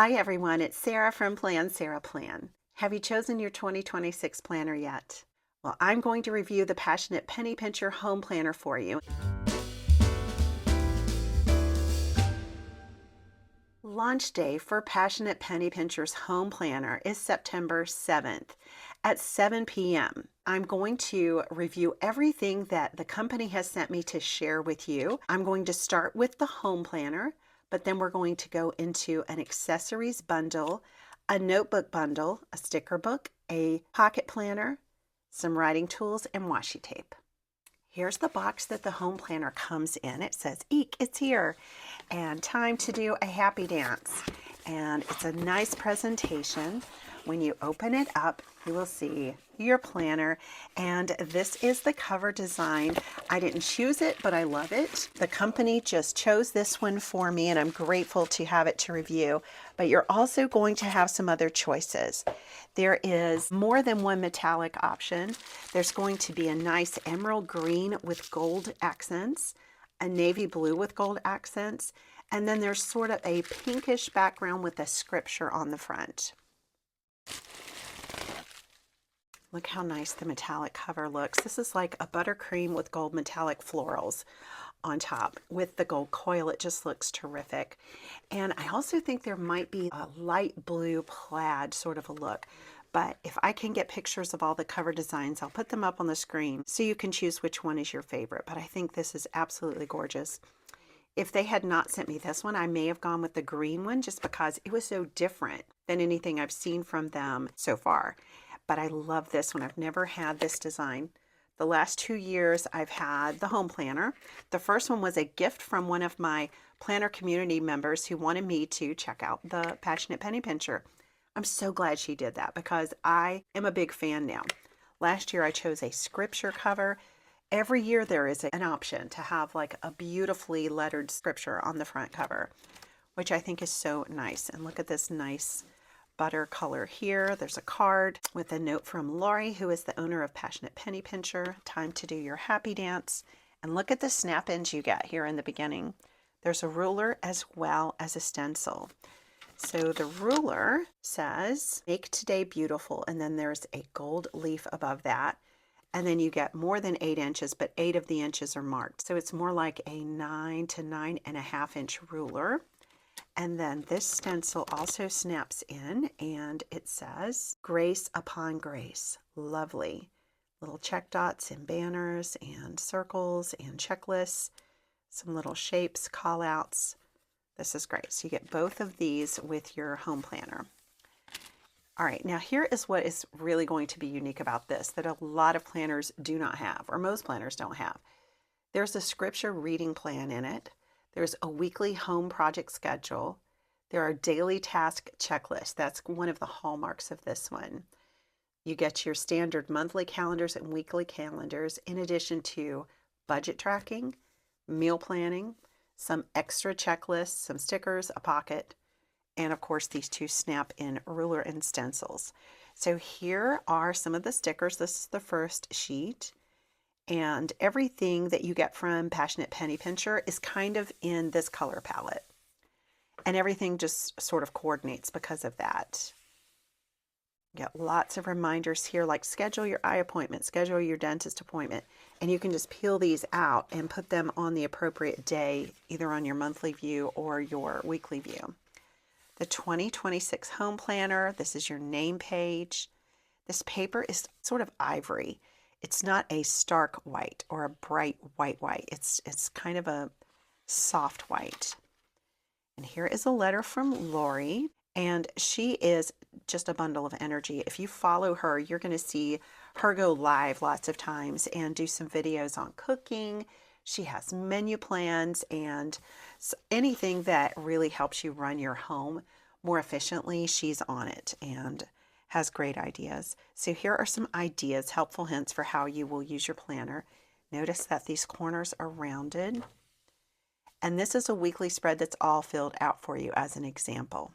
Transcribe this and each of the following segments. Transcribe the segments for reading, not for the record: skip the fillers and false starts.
Hi everyone, it's Sarah from Plan Sarah Plan. Have you chosen your 2026 planner yet? Well, I'm going to review the Passionate Penny Pincher Home Planner for you. Launch day for Passionate Penny Pincher's Home Planner is September 7th at 7 p.m. I'm going to review everything that the company has sent me to share with you. I'm going to start with the Home Planner, but then we're going to go into an accessories bundle, a notebook bundle, a sticker book, a pocket planner, some writing tools, and washi tape. Here's the box that the home planner comes in. It says, "Eek, it's here," and time to do a happy dance. And it's a nice presentation. When you open it up, you will see your planner, and this is the cover design. I didn't choose it, but I love it. The company just chose this one for me, and I'm grateful to have it to review. But you're also going to have some other choices. There is more than one metallic option. There's going to be a nice emerald green with gold accents, a navy blue with gold accents, and then there's sort of a pinkish background with a scripture on the front. Look how nice the metallic cover looks. This is like a buttercream with gold metallic florals on top. With the gold coil, it just looks terrific. And I also think there might be a light blue plaid sort of a look. But if I can get pictures of all the cover designs, I'll put them up on the screen so you can choose which one is your favorite. But I think this is absolutely gorgeous. If they had not sent me this one, I may have gone with the green one just because it was so different than anything I've seen from them so far. But I love this one. I've never had this design. The last 2 years I've had the home planner. The first one was a gift from one of my planner community members who wanted me to check out the Passionate Penny Pincher. I'm so glad she did that because I am a big fan now. Last year I chose a scripture cover. Every year there is an option to have like a beautifully lettered scripture on the front cover, which I think is so nice. And look at this nice butter color here. There's a card with a note from Lori, who is the owner of Passionate Penny Pincher. Time to do your happy dance. And look at the snap-ins you get here in the beginning. There's a ruler as well as a stencil. So the ruler says, "Make today beautiful," and then there's a gold leaf above that. And then you get more than 8 inches, but 8 of the inches are marked. So it's more like a 9 to 9.5 inch ruler. And then this stencil also snaps in and it says, "Grace upon grace." Lovely. Little check dots and banners and circles and checklists, some little shapes, call outs. This is great. So you get both of these with your home planner. All right, now here is what is really going to be unique about this that a lot of planners do not have, or most planners don't have. There's a scripture reading plan in it. There's a weekly home project schedule. There are daily task checklists. That's one of the hallmarks of this one. You get your standard monthly calendars and weekly calendars, in addition to budget tracking, meal planning, some extra checklists, some stickers, a pocket, and of course these two snap-in ruler and stencils. So here are some of the stickers. This is the first sheet. And everything that you get from Passionate Penny Pincher is kind of in this color palette. And everything just sort of coordinates because of that. You get lots of reminders here, like schedule your eye appointment, schedule your dentist appointment. And you can just peel these out and put them on the appropriate day, either on your monthly view or your weekly view. The 2026 Home Planner, this is your name page. This paper is sort of ivory. It's not a stark white or a bright white. It's kind of a soft white. And here is a letter from Lori, and she is just a bundle of energy. If you follow her, you're going to see her go live lots of times and do some videos on cooking. She has menu plans and anything that really helps you run your home more efficiently, she's on it and has great ideas. So here are some ideas, helpful hints for how you will use your planner. Notice that these corners are rounded. And this is a weekly spread that's all filled out for you as an example.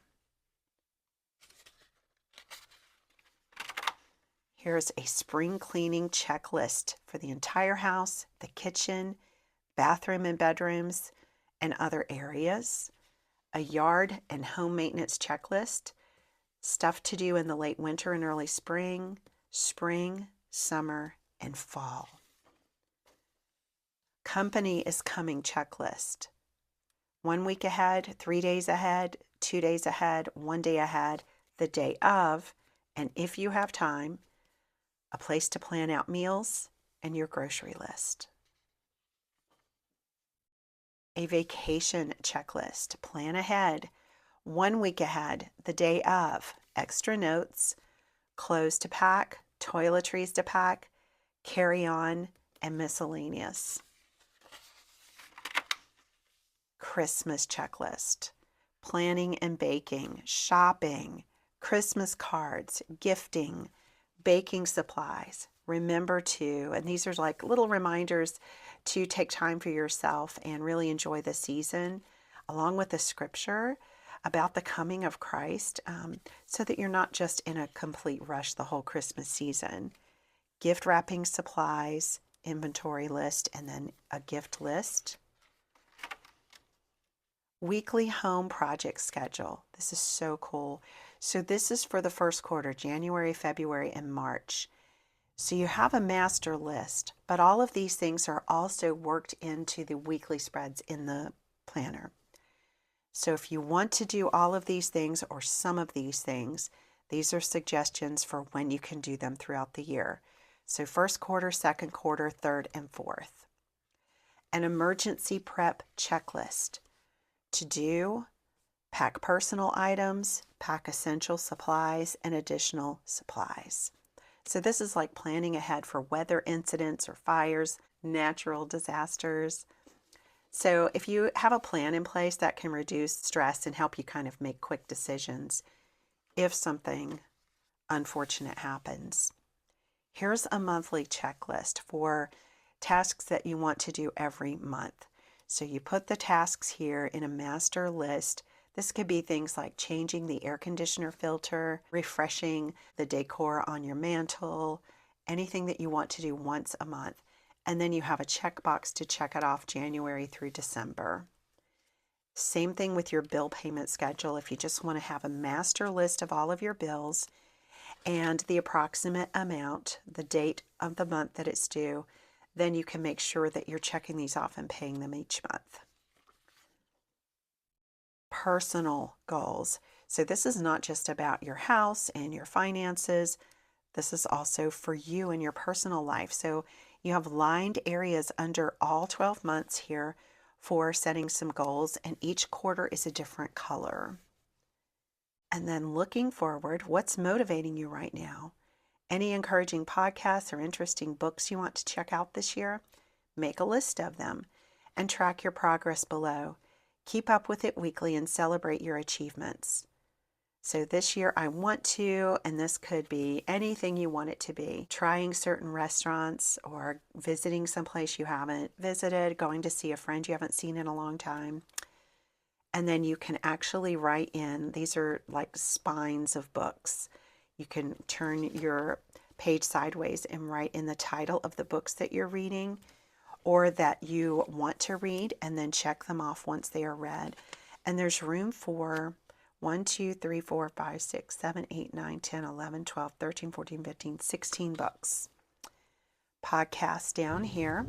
Here's a spring cleaning checklist for the entire house, the kitchen, bathroom and bedrooms, and other areas. a yard and home maintenance checklist, stuff to do in the late winter and early spring, spring, summer, and fall. Company is coming checklist. 1 week ahead, 3 days ahead, 2 days ahead, 1 day ahead, the day of, and if you have time, a place to plan out meals and your grocery list. A vacation checklist. Plan ahead. 1 week ahead, the day of, extra notes, clothes to pack, toiletries to pack, carry on, and miscellaneous. Christmas checklist. Planning and baking, shopping, Christmas cards, gifting, baking supplies. Remember to, and these are like little reminders to take time for yourself and really enjoy the season, along with the scripture about the coming of Christ, so that you're not just in a complete rush the whole Christmas season. Gift wrapping supplies, inventory list, and then a gift list. Weekly home project schedule. This is so cool. So this is for the first quarter, January, February, and March. So you have a master list, but all of these things are also worked into the weekly spreads in the planner. So if you want to do all of these things or some of these things, these are suggestions for when you can do them throughout the year. So first quarter, second quarter, third, and fourth. An emergency prep checklist. To do, pack personal items, pack essential supplies, and additional supplies. So this is like planning ahead for weather incidents or fires, natural disasters. So if you have a plan in place, that can reduce stress and help you kind of make quick decisions if something unfortunate happens. Here's a monthly checklist for tasks that you want to do every month. So you put the tasks here in a master list. This could be things like changing the air conditioner filter, refreshing the decor on your mantle, anything that you want to do once a month. And then you have a checkbox to check it off January through December. Same thing with your bill payment schedule. If you just want to have a master list of all of your bills and the approximate amount, the date of the month that it's due, then you can make sure that you're checking these off and paying them each month. Personal goals. So this is not just about your house and your finances. This is also for you and your personal life. So you have lined areas under all 12 months here for setting some goals, and each quarter is a different color. And then looking forward, what's motivating you right now? Any encouraging podcasts or interesting books you want to check out this year? Make a list of them and track your progress below. Keep up with it weekly and celebrate your achievements. So this year I want to, and this could be anything you want it to be, trying certain restaurants or visiting someplace you haven't visited, going to see a friend you haven't seen in a long time. And then you can actually write in, these are like spines of books. You can turn your page sideways and write in the title of the books that you're reading or that you want to read, and then check them off once they are read. And there's room for 1, 2, 3, 4, 5, 6, 7, 8, 9, 10, 11, 12, 13, 14, 15, 16 books. Podcast down here.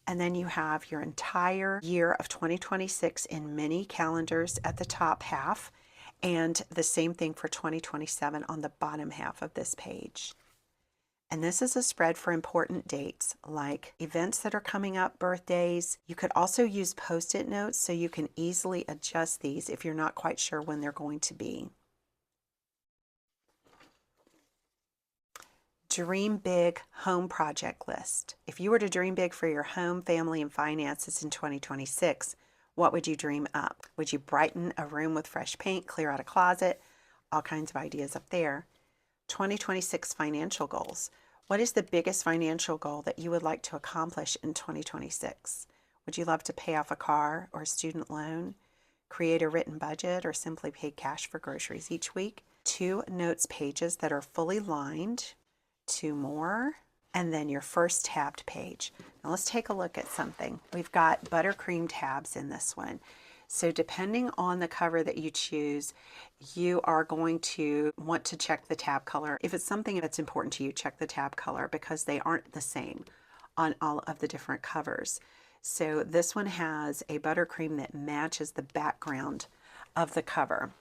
And then you have your entire year of 2026 in mini calendars at the top half, and the same thing for 2027 on the bottom half of this page. And this is a spread for important dates like events that are coming up, birthdays. You could also use Post-it notes so you can easily adjust these if you're not quite sure when they're going to be. Dream big home project list. If you were to dream big for your home, family, and finances in 2026, what would you dream up? Would you brighten a room with fresh paint, clear out a closet? All kinds of ideas up there. 2026 financial goals. What is the biggest financial goal that you would like to accomplish in 2026? Would you love to pay off a car or a student loan, create a written budget, or simply pay cash for groceries each week? 2 notes pages that are fully lined, 2 more, and then your first tabbed page. Now let's take a look at something. We've got buttercream tabs in this one. So depending on the cover that you choose, you are going to want to check the tab color. If it's something that's important to you, check the tab color because they aren't the same on all of the different covers. So this one has a buttercream that matches the background of the cover,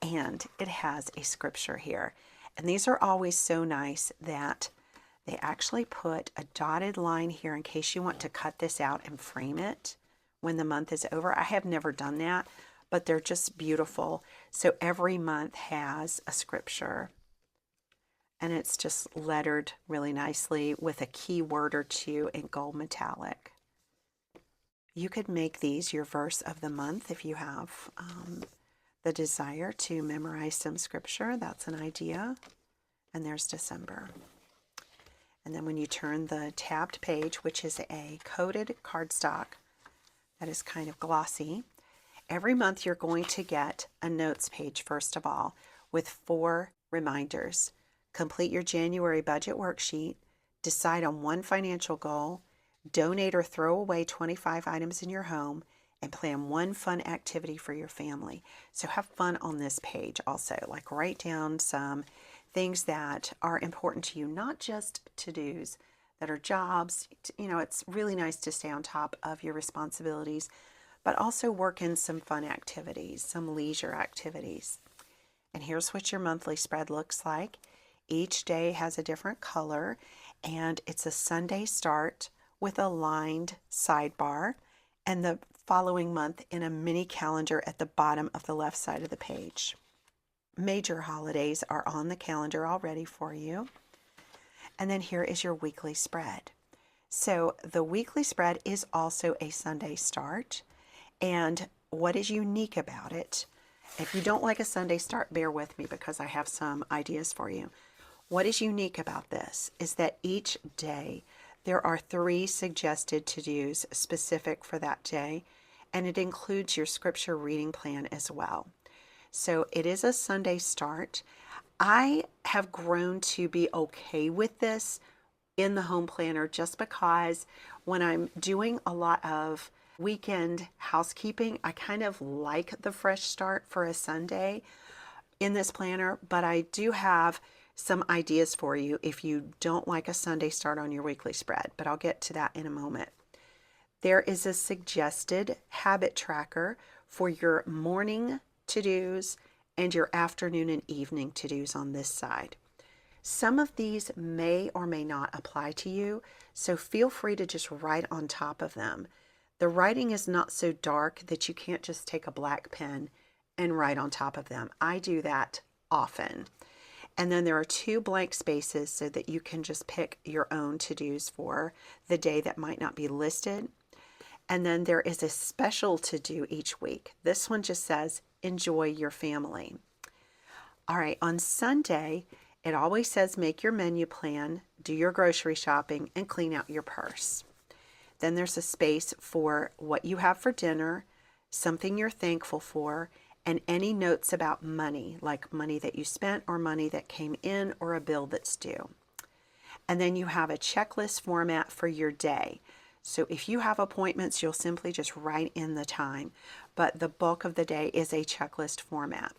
and it has a scripture here. And these are always so nice that they actually put a dotted line here in case you want to cut this out and frame it when the month is over. I have never done that, but they're just beautiful. So every month has a scripture, and it's just lettered really nicely with a key word or two in gold metallic. You could make these your verse of the month if you have the desire to memorize some scripture. That's an idea. And there's December. And then when you turn the tabbed page, which is a coated cardstock that is kind of glossy, every month you're going to get a notes page, first of all, with 4 reminders. Complete your January budget worksheet, decide on one financial goal, donate or throw away 25 items in your home, and plan one fun activity for your family. So have fun on this page also, like write down some things that are important to you, not just to-dos that are jobs. You know, it's really nice to stay on top of your responsibilities, but also work in some fun activities, some leisure activities. And here's what your monthly spread looks like. Each day has a different color, and it's a Sunday start with a lined sidebar, and the following month in a mini calendar at the bottom of the left side of the page. Major holidays are on the calendar already for you. And then here is your weekly spread. So the weekly spread is also a Sunday start. And what is unique about it, if you don't like a Sunday start, bear with me because I have some ideas for you. What is unique about this is that each day there are 3 suggested to-dos specific for that day, and it includes your scripture reading plan as well. So it is a Sunday start. I have grown to be okay with this in the home planner just because when I'm doing a lot of weekend housekeeping, I kind of like the fresh start for a Sunday in this planner, but I do have some ideas for you if you don't like a Sunday start on your weekly spread, but I'll get to that in a moment. There is a suggested habit tracker for your morning to-dos and your afternoon and evening to-dos on this side. Some of these may or may not apply to you, so feel free to just write on top of them. The writing is not so dark that you can't just take a black pen and write on top of them. I do that often. And then there are 2 blank spaces so that you can just pick your own to-dos for the day that might not be listed. And then there is a special to-do each week. This one just says, enjoy your family. All right, on Sunday, it always says make your menu plan, do your grocery shopping, and clean out your purse. Then there's a space for what you have for dinner, something you're thankful for, and any notes about money, like money that you spent or money that came in or a bill that's due. And then you have a checklist format for your day. So if you have appointments, you'll simply just write in the time, but the bulk of the day is a checklist format.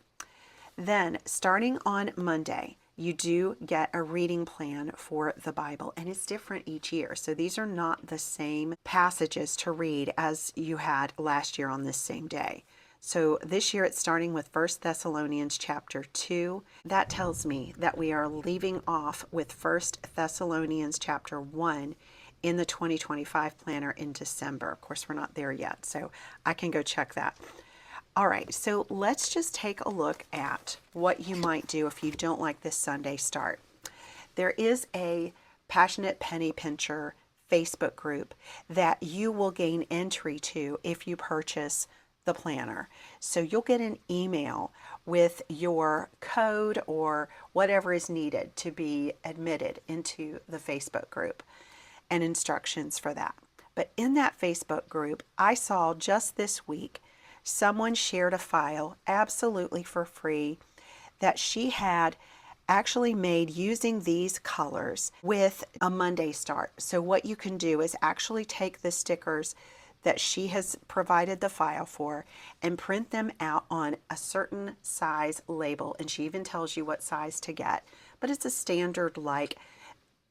Then starting on Monday, you do get a reading plan for the Bible, and it's different each year. So these are not the same passages to read as you had last year on this same day. So this year it's starting with 1 Thessalonians chapter 2. That tells me that we are leaving off with 1 Thessalonians chapter 1 in the 2025 planner in December. Of course, we're not there yet, so I can go check that. All right, so let's just take a look at what you might do if you don't like this Sunday start. There is a Passionate Penny Pincher Facebook group that you will gain entry to if you purchase the planner. So you'll get an email with your code or whatever is needed to be admitted into the Facebook group and instructions for that. But in that Facebook group, I saw just this week someone shared a file absolutely for free that she had actually made using these colors with a Monday start. So what you can do is actually take the stickers that she has provided the file for and print them out on a certain size label. And she even tells you what size to get, but it's a standard like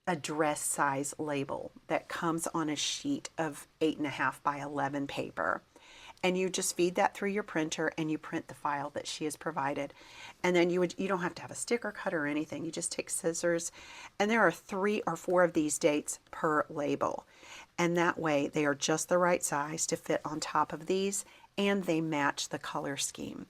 a dress size label that comes on a sheet of 8.5 by 11 paper. And you just feed that through your printer and you print the file that she has provided. And then you don't have to have a sticker cutter or anything. You just take scissors, and there are 3 or 4 of these dates per label. And that way they are just the right size to fit on top of these, and they match the color scheme.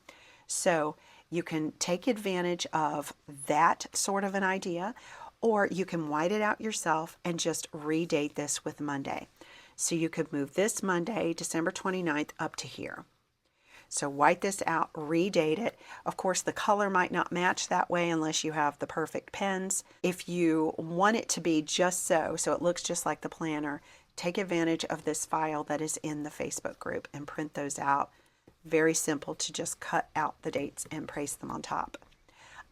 So you can take advantage of that sort of an idea, or you can white it out yourself and just redate this with Monday. So you could move this Monday, December 29th, up to here. So white this out, redate it. Of course, the color might not match that way unless you have the perfect pens. If you want it to be just so it looks just like the planner, take advantage of this file that is in the Facebook group and print those out. Very simple to just cut out the dates and paste them on top.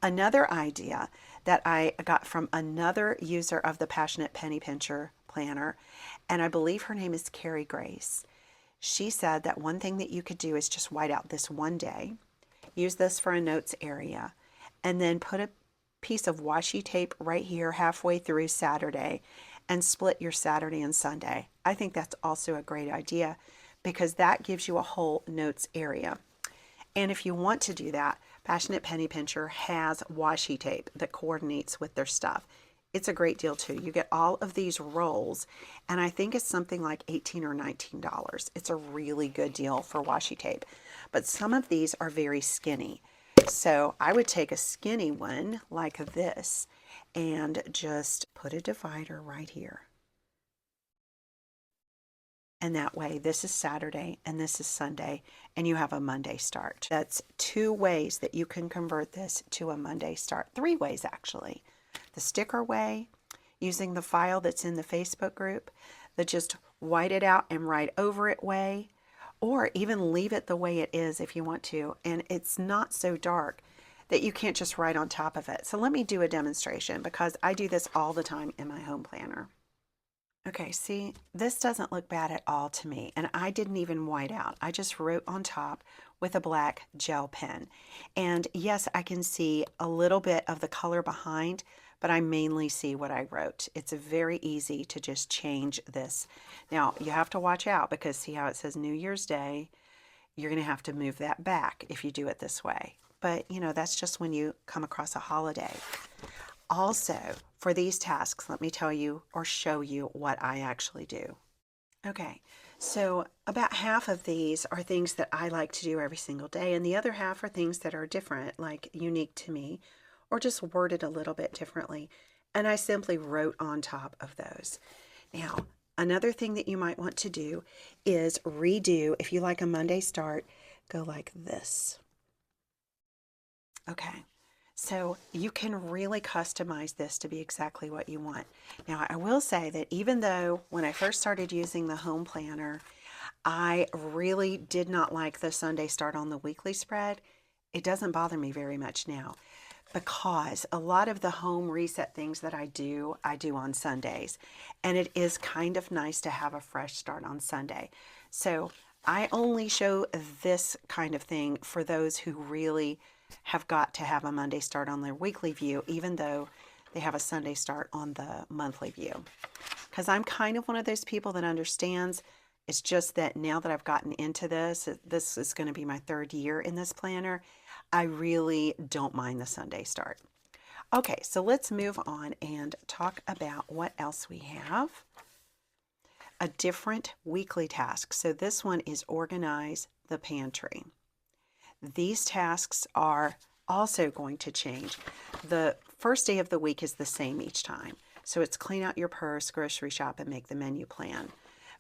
Another idea that I got from another user of the Passionate Penny Pincher planner, and I believe her name is Carrie Grace. She said that one thing that you could do is just white out this one day, use this for a notes area, and then put a piece of washi tape right here halfway through Saturday and split your Saturday and Sunday. I think that's also a great idea because that gives you a whole notes area. And if you want to do that, Passionate Penny Pincher has washi tape that coordinates with their stuff. It's a great deal too. You get all of these rolls, and I think it's something like $18 or $19. It's a really good deal for washi tape. But some of these are very skinny. So I would take a skinny one like this and just put a divider right here. And that way, this is Saturday and this is Sunday, and you have a Monday start. That's 2 ways that you can convert this to a Monday start. 3 ways, actually. The sticker way, using the file that's in the Facebook group, the just white it out and write over it way, or even leave it the way it is if you want to. And it's not so dark that you can't just write on top of it. So let me do a demonstration because I do this all the time in my home planner. Okay, see, this doesn't look bad at all to me, and I didn't even white out. I just wrote on top with a black gel pen. And yes, I can see a little bit of the color behind, but I mainly see what I wrote. It's very easy to just change this. Now, you have to watch out because see how it says New Year's Day? You're going to have to move that back if you do it this way. But, you know, that's just when you come across a holiday. Also, for these tasks, let me tell you or show you what I actually do. Okay, so about half of these are things that I like to do every single day, and the other half are things that are different, like unique to me, or just worded a little bit differently. And I simply wrote on top of those. Now, another thing that you might want to do is redo, if you like a Monday start, go like this. Okay. So you can really customize this to be exactly what you want. Now, I will say that even though when I first started using the home planner, I really did not like the Sunday start on the weekly spread, it doesn't bother me very much now because a lot of the home reset things that I do on Sundays. And it is kind of nice to have a fresh start on Sunday. So I only show this kind of thing for those who really have got to have a Monday start on their weekly view, even though they have a Sunday start on the monthly view. Because I'm kind of one of those people that understands. It's just that now that I've gotten into this is going to be my 3rd year in this planner, I really don't mind the Sunday start. Okay, so let's move on and talk about what else we have. A different weekly task. So this one is organize the pantry. These tasks are also going to change. The first day of the week is the same each time. So it's clean out your purse, grocery shop, and make the menu plan.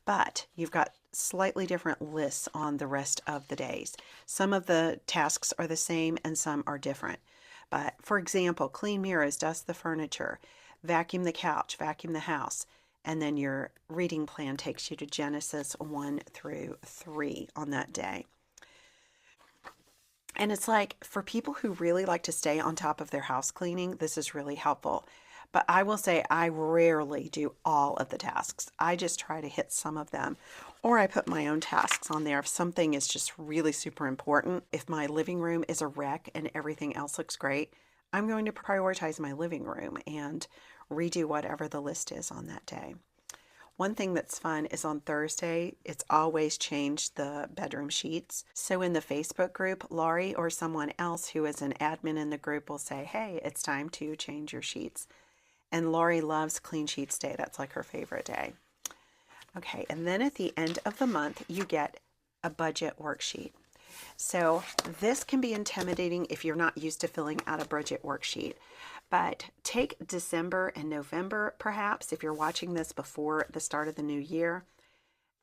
But you've got slightly different lists on the rest of the days. Some of the tasks are the same and some are different. But for example, clean mirrors, dust the furniture, vacuum the couch, vacuum the house, and then your reading plan takes you to Genesis 1 through 3 on that day. And it's like, for people who really like to stay on top of their house cleaning, this is really helpful. But I will say I rarely do all of the tasks. I just try to hit some of them. Or I put my own tasks on there if something is just really super important. If my living room is a wreck and everything else looks great, I'm going to prioritize my living room and redo whatever the list is on that day. One thing that's fun is on Thursday, it's always changed the bedroom sheets. So in the Facebook group, Laurie or someone else who is an admin in the group will say, hey, it's time to change your sheets. And Laurie loves Clean Sheets Day. That's like her favorite day. Okay, and then at the end of the month, you get a budget worksheet. So this can be intimidating if you're not used to filling out a budget worksheet. But take December and November, perhaps, if you're watching this before the start of the new year,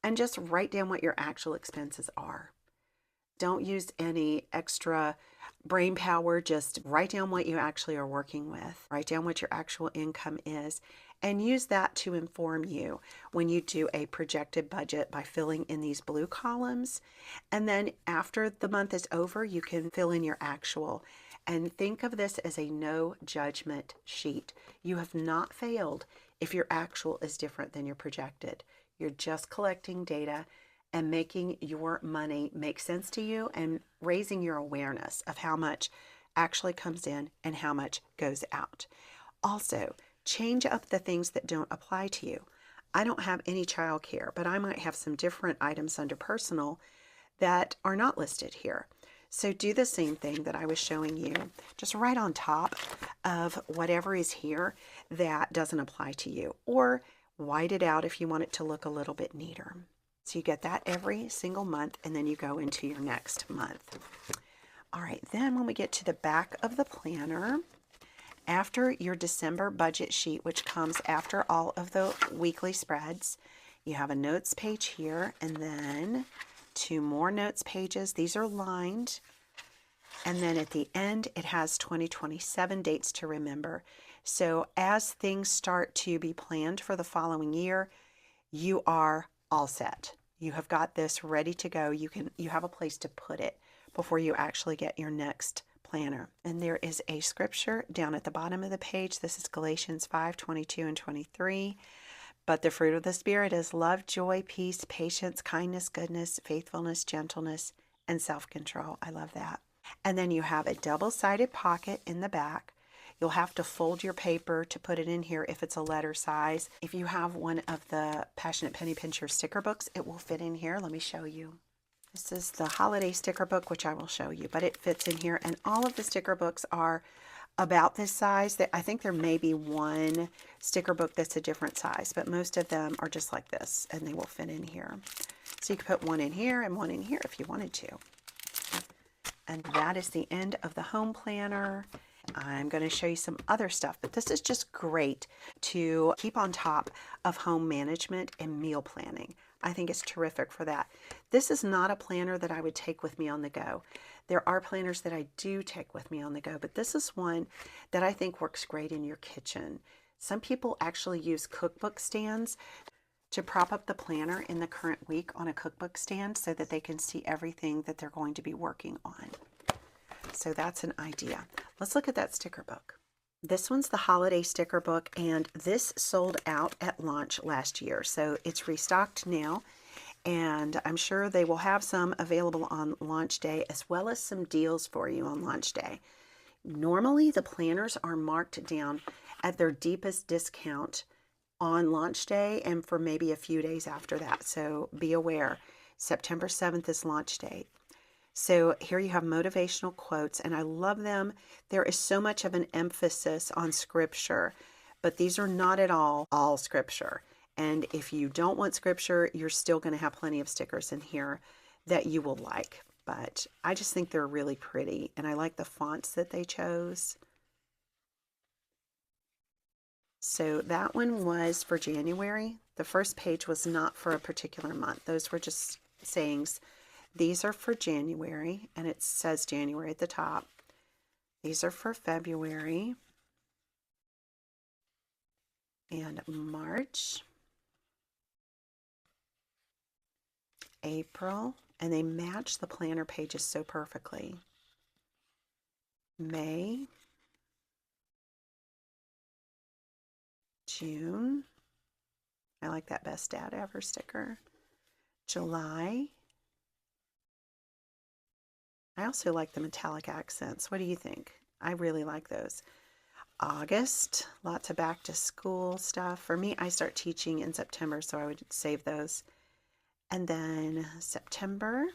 and just write down what your actual expenses are. Don't use any extra brain power. Just write down what you actually are working with. Write down what your actual income is, and use that to inform you when you do a projected budget by filling in these blue columns. And then after the month is over, you can fill in your actual. And think of this as a no judgment sheet. You have not failed if your actual is different than your projected. You're just collecting data and making your money make sense to you and raising your awareness of how much actually comes in and how much goes out. Also, change up the things that don't apply to you. I don't have any childcare, but I might have some different items under personal that are not listed here. So do the same thing that I was showing you, just right on top of whatever is here that doesn't apply to you, or white it out if you want it to look a little bit neater. So you get that every single month, and then you go into your next month. All right, then when we get to the back of the planner, after your December budget sheet, which comes after all of the weekly spreads, you have a notes page here, and then 2 more notes pages. These are lined. And then at the end, it has 2027 dates to remember. So as things start to be planned for the following year, you are all set. You have got this ready to go. You have a place to put it before you actually get your next planner. And there is a scripture down at the bottom of the page. This is Galatians 5:22 and 23. But the fruit of the Spirit is love, joy, peace, patience, kindness, goodness, faithfulness, gentleness, and self-control. I love that. And then you have a double-sided pocket in the back. You'll have to fold your paper to put it in here if it's a letter size. If you have one of the Passionate Penny Pincher sticker books, it will fit in here. Let me show you. This is the holiday sticker book, which I will show you, but it fits in here. And all of the sticker books are about this size. I think there may be one sticker book that's a different size, but most of them are just like this, and they will fit in here. So you could put one in here and one in here if you wanted to. And that is the end of the home planner. I'm going to show you some other stuff, but this is just great to keep on top of home management and meal planning. I think it's terrific for that. This is not a planner that I would take with me on the go. There are planners that I do take with me on the go, but this is one that I think works great in your kitchen. Some people actually use cookbook stands to prop up the planner in the current week on a cookbook stand so that they can see everything that they're going to be working on. So that's an idea. Let's look at that sticker book. This one's the holiday sticker book, and this sold out at launch last year. So it's restocked now, and I'm sure they will have some available on launch day, as well as some deals for you on launch day. Normally, the planners are marked down at their deepest discount on launch day and for maybe a few days after that. So be aware, September 7th is launch date. So here you have motivational quotes, and I love them. There is so much of an emphasis on scripture, but these are not at all scripture. And if you don't want scripture, you're still going to have plenty of stickers in here that you will like. But I just think they're really pretty, and I like the fonts that they chose. So that one was for January. The first page was not for a particular month. Those were just sayings. These are for January, and it says January at the top. These are for February and March, April, and they match the planner pages so perfectly. May, June. I like that Best Dad Ever sticker. July. I also like the metallic accents. What do you think? I really like those. August, lots of back to school stuff. For me, I start teaching in September, so I would save those. And then September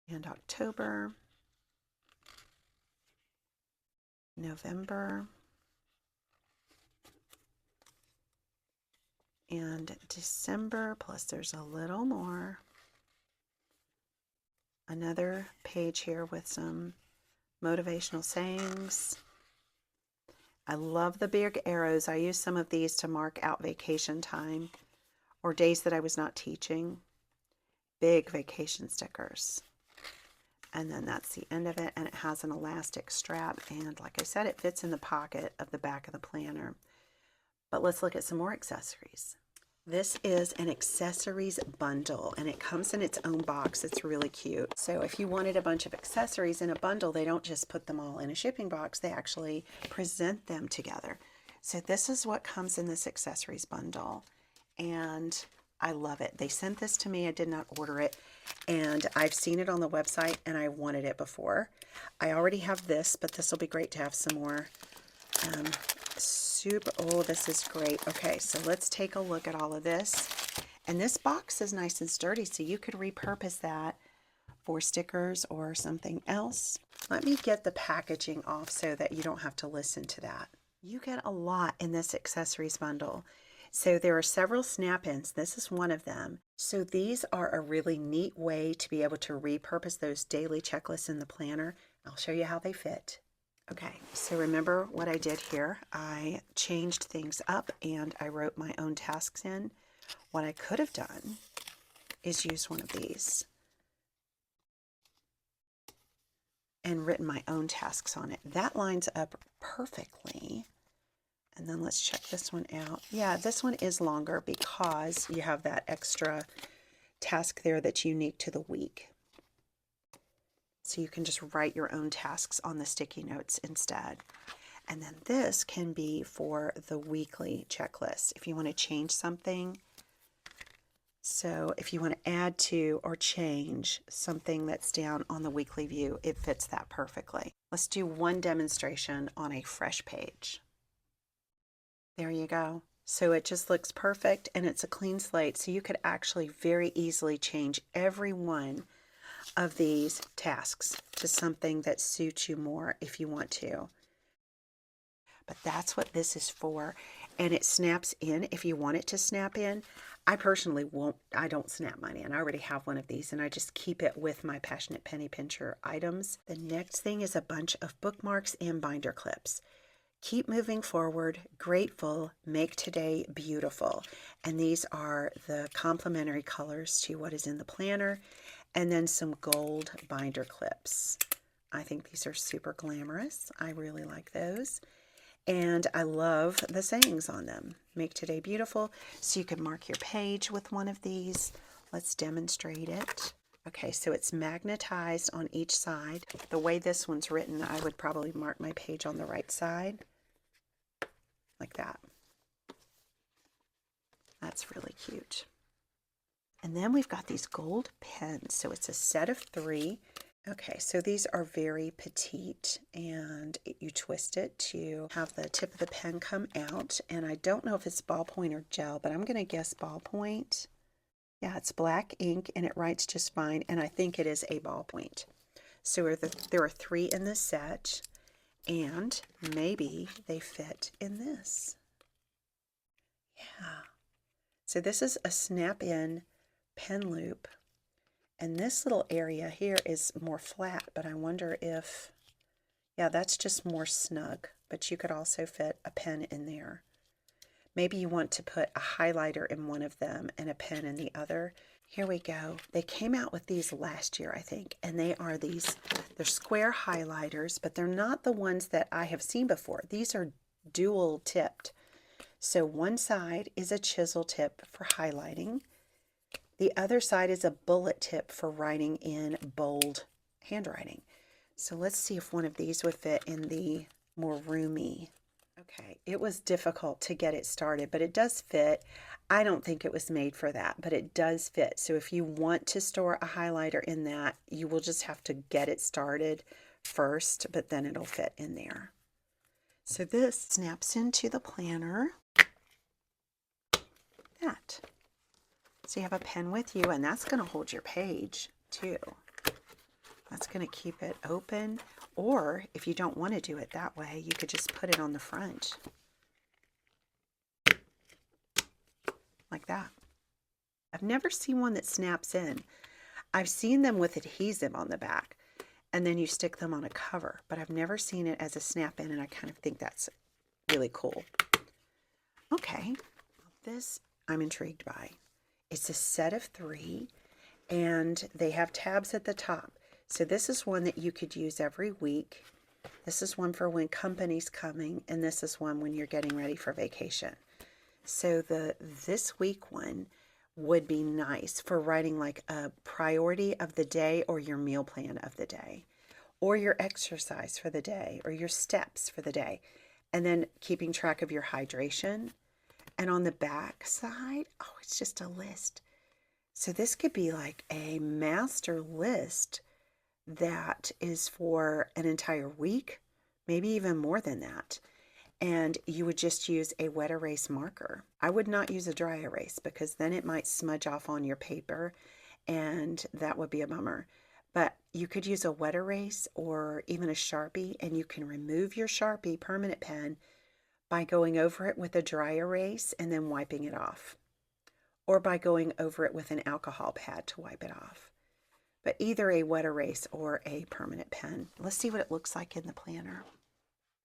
and October, November, and December, plus there's a little more. Another page here with some motivational sayings. I love the big arrows. I use some of these to mark out vacation time or days that I was not teaching. Big vacation stickers. And then that's the end of it, and it has an elastic strap, and like I said, it fits in the pocket of the back of the planner. But let's look at some more accessories. This is an accessories bundle, and it comes in its own box. It's really cute. So if you wanted a bunch of accessories in a bundle, they don't just put them all in a shipping box, they actually present them together. So this is what comes in this accessories bundle, and I love it. They sent this to me. I did not order it, and I've seen it on the website, and I wanted it before. I already have this, but this will be great to have some more. Oh, this is great. Okay, so let's take a look at all of this. And this box is nice and sturdy, so you could repurpose that for stickers or something else. Let me get the packaging off so that you don't have to listen to that. You get a lot in this accessories bundle. So there are several snap-ins. This is one of them. So these are a really neat way to be able to repurpose those daily checklists in the planner. I'll show you how they fit. Okay, so remember what I did here. I changed things up and I wrote my own tasks in. What I could have done is use one of these and written my own tasks on it. That lines up perfectly. And then let's check this one out. Yeah, this one is longer because you have that extra task there that's unique to the week. So you can just write your own tasks on the sticky notes instead. And then this can be for the weekly checklist if you want to change something. So if you want to add to or change something that's down on the weekly view, it fits that perfectly. Let's do one demonstration on a fresh page. There you go. So it just looks perfect, and it's a clean slate, so you could actually very easily change every one of these tasks to something that suits you more if you want to. But that's what this is for, and it snaps in if you want it to snap in. I personally I don't snap mine in. I already have one of these, and I just keep it with my Passionate Penny Pincher items. The next thing is a bunch of bookmarks and binder clips. Keep moving forward, grateful, make today beautiful. And these are the complementary colors to what is in the planner, and then some gold binder clips. I think these are super glamorous. I really like those. And I love the sayings on them. Make today beautiful. So you can mark your page with one of these. Let's demonstrate it. Okay, so it's magnetized on each side. The way this one's written, I would probably mark my page on the right side, like that. That's really cute. And then we've got these gold pens. So it's a set of 3. Okay, so these are very petite, and you twist it to have the tip of the pen come out. And I don't know if it's ballpoint or gel, but I'm going to guess ballpoint. Yeah, it's black ink, and it writes just fine, and I think it is a ballpoint. So there are 3 in this set, and maybe they fit in this. Yeah. So this is a snap-in pen loop, and this little area here is more flat, but I wonder if, yeah, that's just more snug, but you could also fit a pen in there. Maybe you want to put a highlighter in one of them and a pen in the other. Here we go. They came out with these last year, I think, and they're square highlighters, but they're not the ones that I have seen before. These are dual tipped. So one side is a chisel tip for highlighting. The other side is a bullet tip for writing in bold handwriting. So let's see if one of these would fit in the more roomy. Okay, it was difficult to get it started, but it does fit. I don't think it was made for that, but it does fit. So if you want to store a highlighter in that, you will just have to get it started first, but then it'll fit in there. So this snaps into the planner. That. So you have a pen with you, and that's going to hold your page too. That's going to keep it open. Or if you don't want to do it that way, you could just put it on the front. Like that. I've never seen one that snaps in. I've seen them with adhesive on the back, and then you stick them on a cover, but I've never seen it as a snap in, and I kind of think that's really cool. Okay, this I'm intrigued by. It's a set of 3, and they have tabs at the top. So this is one that you could use every week. This is one for when company's coming, and this is one when you're getting ready for vacation. So the this week one would be nice for writing like a priority of the day, or your meal plan of the day, or your exercise for the day, or your steps for the day, and then keeping track of your hydration. And on the back side, oh, it's just a list. So this could be like a master list that is for an entire week, maybe even more than that. And you would just use a wet erase marker. I would not use a dry erase because then it might smudge off on your paper, and that would be a bummer. But you could use a wet erase or even a Sharpie, and you can remove your Sharpie permanent pen by going over it with a dry erase and then wiping it off, or by going over it with an alcohol pad to wipe it off. But either a wet erase or a permanent pen. Let's see what it looks like in the planner.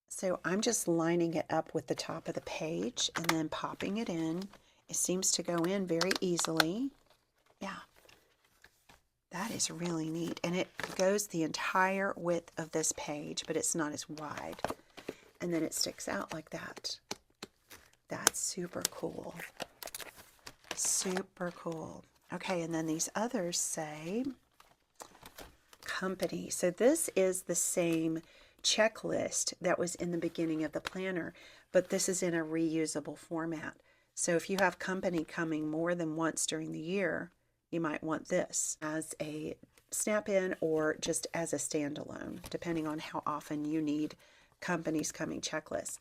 So I'm just lining it up with the top of the page and then popping it in. It seems to go in very easily. Yeah, that is really neat. And it goes the entire width of this page, but it's not as wide. And then it sticks out like that. That's super cool. Super cool. Okay, and then these others say company. So this is the same checklist that was in the beginning of the planner, but this is in a reusable format. So if you have company coming more than once during the year, you might want this as a snap-in or just as a standalone, depending on how often you need companies coming checklists.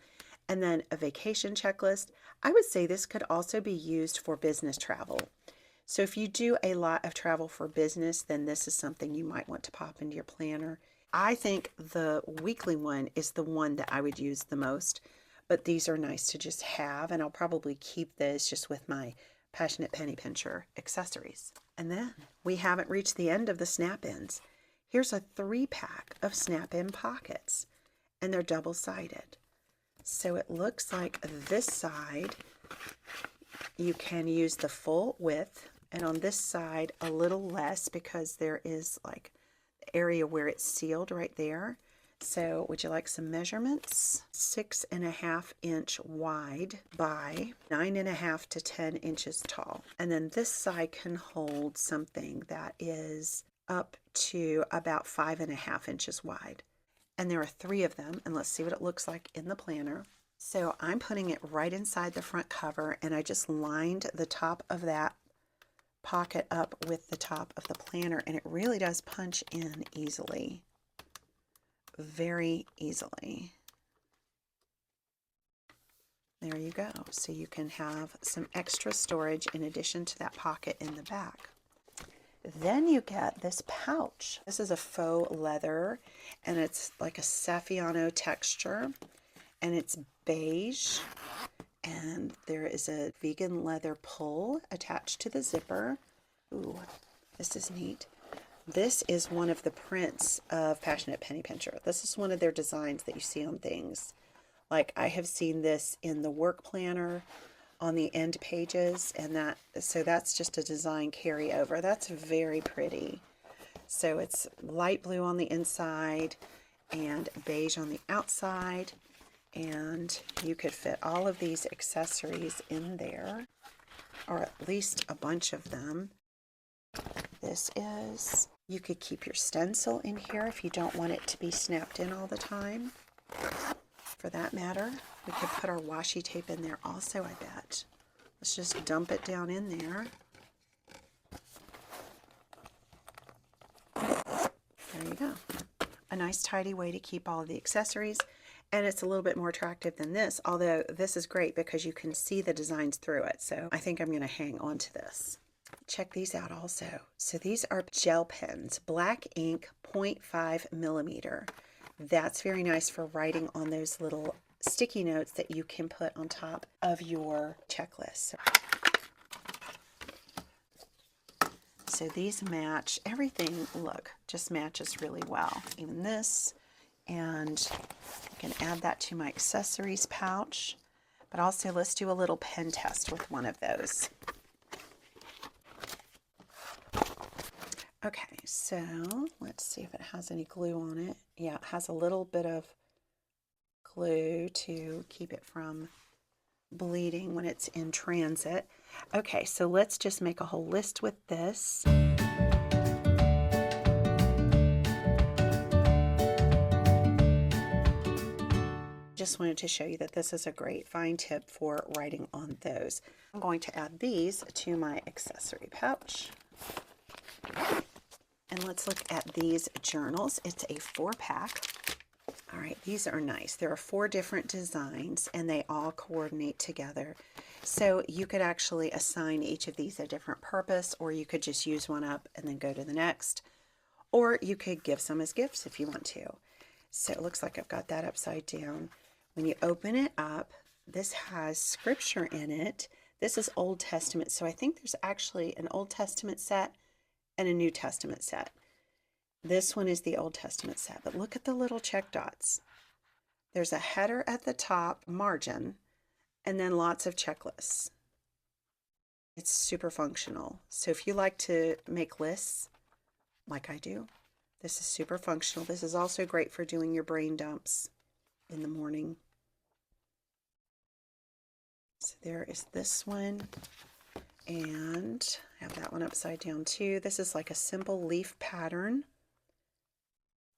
And then a vacation checklist. I would say this could also be used for business travel. So if you do a lot of travel for business, then this is something you might want to pop into your planner. I think the weekly one is the one that I would use the most, but these are nice to just have, and I'll probably keep this just with my Passionate Penny Pincher accessories. And then we haven't reached the end of the snap-ins. Here's a 3-pack of snap-in pockets, and they're double-sided. So it looks like this side you can use the full width, and on this side a little less because there is like the area where it's sealed right there. So would you like some measurements? 6.5 inch wide by 9.5 to 10 inches tall. And then this side can hold something that is up to about 5.5 inches wide. And there are 3 of them, and let's see what it looks like in the planner. So I'm putting it right inside the front cover, and I just lined the top of that pocket up with the top of the planner, and it really does punch in easily. Very easily. There you go. So you can have some extra storage in addition to that pocket in the back. Then you get this pouch. This is a faux leather, and it's like a Saffiano texture, and it's beige, and there is a vegan leather pull attached to the zipper. Ooh, this is neat. This is one of the prints of Passionate Penny Pincher. This is one of their designs that you see on things. Like I have seen this in the work planner on the end pages, and so that's just a design carryover. That's very pretty. So it's light blue on the inside and beige on the outside, and you could fit all of these accessories in there, or at least a bunch of them. You could keep your stencil in here if you don't want it to be snapped in all the time. For that matter, we could put our washi tape in there also, I bet. Let's just dump it down in there. There you go. A nice tidy way to keep all of the accessories. And it's a little bit more attractive than this, although this is great because you can see the designs through it. So I think I'm going to hang on to this. Check these out also. So these are gel pens, black ink, 0.5 millimeter. That's very nice for writing on those little sticky notes that you can put on top of your checklist. So these match everything. Look, just matches really well. Even this. And I can add that to my accessories pouch. But also, let's do a little pen test with one of those. Okay, so let's see if it has any glue on it. Yeah, it has a little bit of glue to keep it from bleeding when it's in transit. Okay, so let's just make a whole list with this. Just wanted to show you that this is a great fine tip for writing on those. I'm going to add these to my accessory pouch. And let's look at these journals. It's a 4-pack. All right, these are nice. There are 4 different designs and they all coordinate together. So you could actually assign each of these a different purpose, or you could just use one up and then go to the next. Or you could give some as gifts if you want to. So it looks like I've got that upside down. When you open it up, this has scripture in it. This is Old Testament. So I think there's actually an Old Testament set and a New Testament set. This one is the Old Testament set, but look at the little check dots. There's a header at the top, margin, and then lots of checklists. It's super functional. So if you like to make lists, like I do, this is super functional. This is also great for doing your brain dumps in the morning. So there is this one, and I have that one upside down too. This is like a simple leaf pattern,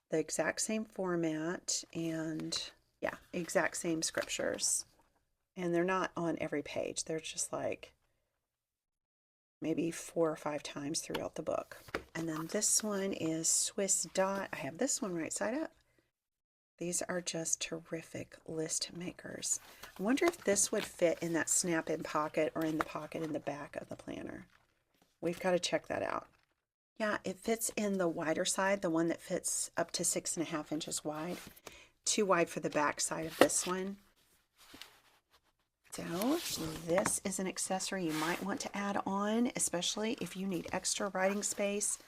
the exact same format, and yeah, exact same scriptures. And they're not on every page. They're just like maybe 4 or 5 times throughout the book. And then this one is Swiss Dot. I have this one right side up. These are just terrific list makers. I wonder if this would fit in that snap-in pocket or in the pocket in the back of the planner. We've got to check that out. Yeah, it fits in the wider side, the one that fits up to 6.5 inches wide. Too wide for the back side of this one. So this is an accessory you might want to add on, especially if you need extra writing space,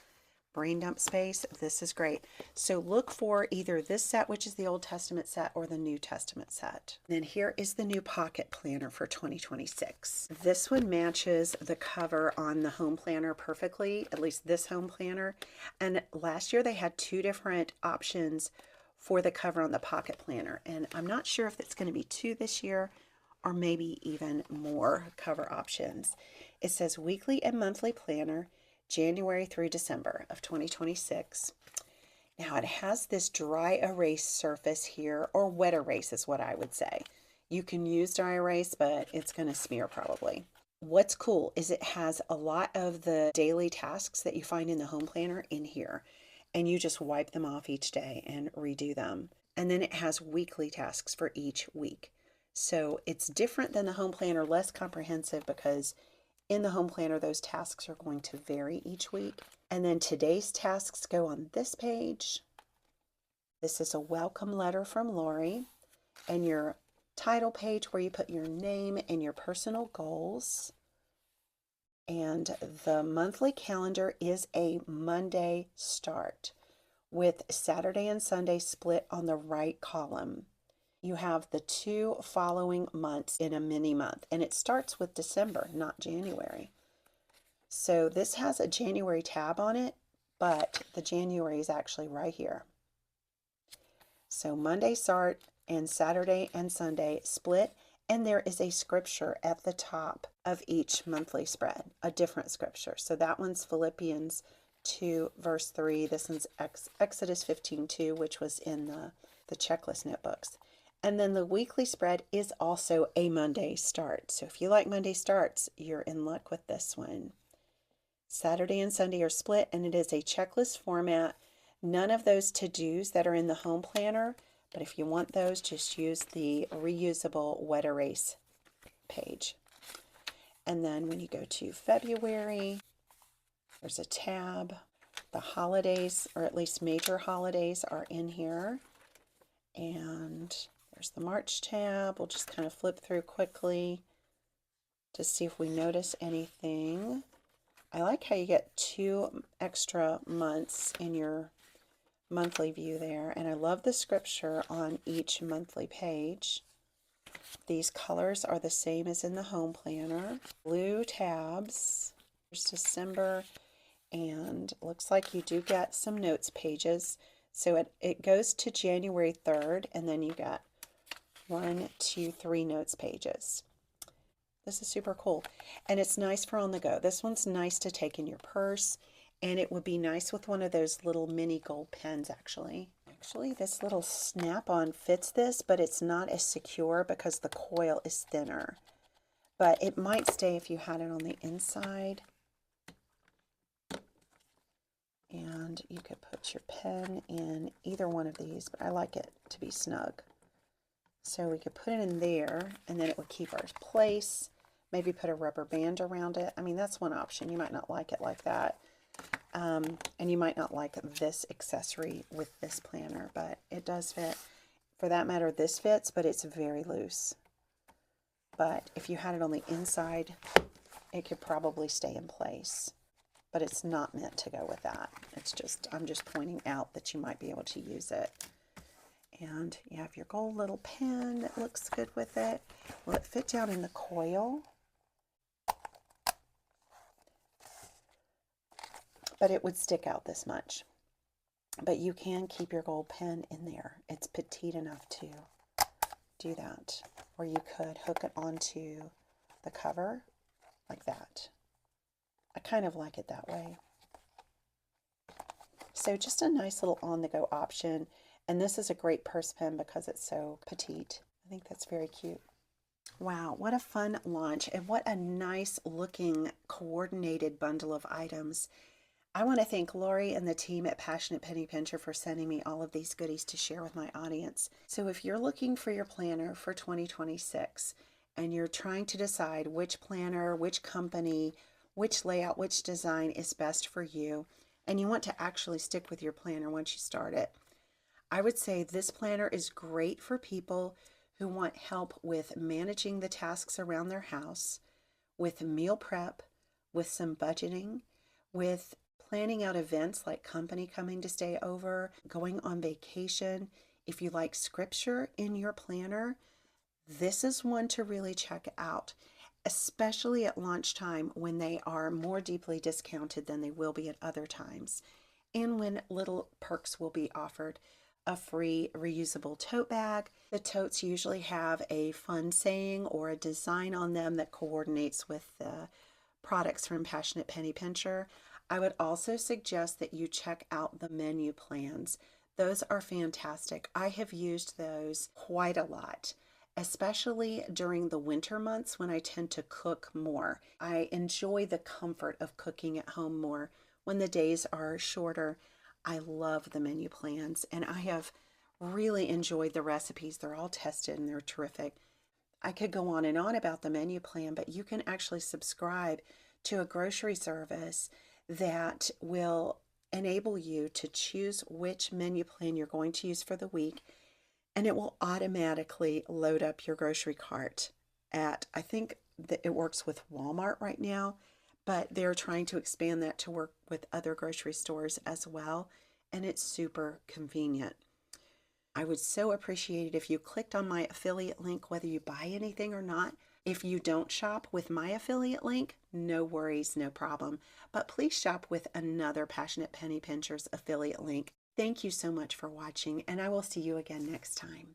brain dump space. This is great. So look for either this set, which is the Old Testament set, or the New Testament set. Then here is the new pocket planner for 2026. This one matches the cover on the home planner perfectly, at least this home planner. And last year they had 2 different options for the cover on the pocket planner. And I'm not sure if it's going to be 2 this year or maybe even more cover options. It says weekly and monthly planner, January through December of 2026. Now it has this dry erase surface here, or wet erase is what I would say. You can use dry erase, but it's going to smear probably. What's cool is it has a lot of the daily tasks that you find in the home planner in here, and you just wipe them off each day and redo them. And then it has weekly tasks for each week. So it's different than the home planner, less comprehensive, because in the home planner, those tasks are going to vary each week. And then today's tasks go on this page. This is a welcome letter from Lori, and your title page where you put your name and your personal goals. And the monthly calendar is a Monday start with Saturday and Sunday split on the right column. You have the 2 following months in a mini month, and it starts with December, not January. So this has a January tab on it, but the January is actually right here. So Monday start and Saturday and Sunday split, and there is a scripture at the top of each monthly spread, a different scripture. So that one's Philippians 2 verse 3. This one's Exodus 15:2, which was in the checklist notebooks. And then the weekly spread is also a Monday start. So if you like Monday starts, you're in luck with this one. Saturday and Sunday are split, and it is a checklist format. None of those to-dos that are in the home planner, but if you want those, just use the reusable wet erase page. And then when you go to February, there's a tab. The holidays, or at least major holidays, are in here. And there's the March tab. We'll just kind of flip through quickly to see if we notice anything. I like how you get 2 extra months in your monthly view there. And I love the scripture on each monthly page. These colors are the same as in the home planner. Blue tabs. There's December. And looks like you do get some notes pages. So it goes to January 3rd, and then you got 1, 2, 3 notes pages. This is super cool. And it's nice for on the go. This one's nice to take in your purse, and it would be nice with one of those little mini gold pens, actually. Actually, this little snap-on fits this, but it's not as secure because the coil is thinner. But it might stay if you had it on the inside. And you could put your pen in either one of these, but I like it to be snug. So we could put it in there, and then it would keep our place. Maybe put a rubber band around it. I mean, that's one option. You might not like it like that. And you might not like this accessory with this planner, but it does fit. For that matter, this fits, but it's very loose. But if you had it on the inside, it could probably stay in place. But it's not meant to go with that. It's just, I'm just pointing out that you might be able to use it. And you have your gold little pen that looks good with it. Will it fit down in the coil? But it would stick out this much. But you can keep your gold pen in there. It's petite enough to do that. Or you could hook it onto the cover like that. I kind of like it that way. So just a nice little on-the-go option. And this is a great purse pen because it's so petite. I think that's very cute. Wow, what a fun launch, and what a nice looking coordinated bundle of items. I want to thank Lori and the team at Passionate Penny Pincher for sending me all of these goodies to share with my audience. So if you're looking for your planner for 2026 and you're trying to decide which planner, which company, which layout, which design is best for you, and you want to actually stick with your planner once you start it, I would say this planner is great for people who want help with managing the tasks around their house, with meal prep, with some budgeting, with planning out events like company coming to stay over, going on vacation. If you like scripture in your planner, this is one to really check out, especially at launch time when they are more deeply discounted than they will be at other times, and when little perks will be offered. A free reusable tote bag. The totes usually have a fun saying or a design on them that coordinates with the products from Passionate Penny Pincher. I would also suggest that you check out the menu plans. Those are fantastic. I have used those quite a lot, especially during the winter months when I tend to cook more. I enjoy the comfort of cooking at home more when the days are shorter. I love the menu plans, and I have really enjoyed the recipes. They're all tested and they're terrific. I could go on and on about the menu plan, but you can actually subscribe to a grocery service that will enable you to choose which menu plan you're going to use for the week, and it will automatically load up your grocery cart at, I think that it works with Walmart right now, but they're trying to expand that to work with other grocery stores as well, and it's super convenient. I would so appreciate it if you clicked on my affiliate link, whether you buy anything or not. If you don't shop with my affiliate link, no worries, no problem. But please shop with another Passionate Penny Pincher's affiliate link. Thank you so much for watching, and I will see you again next time.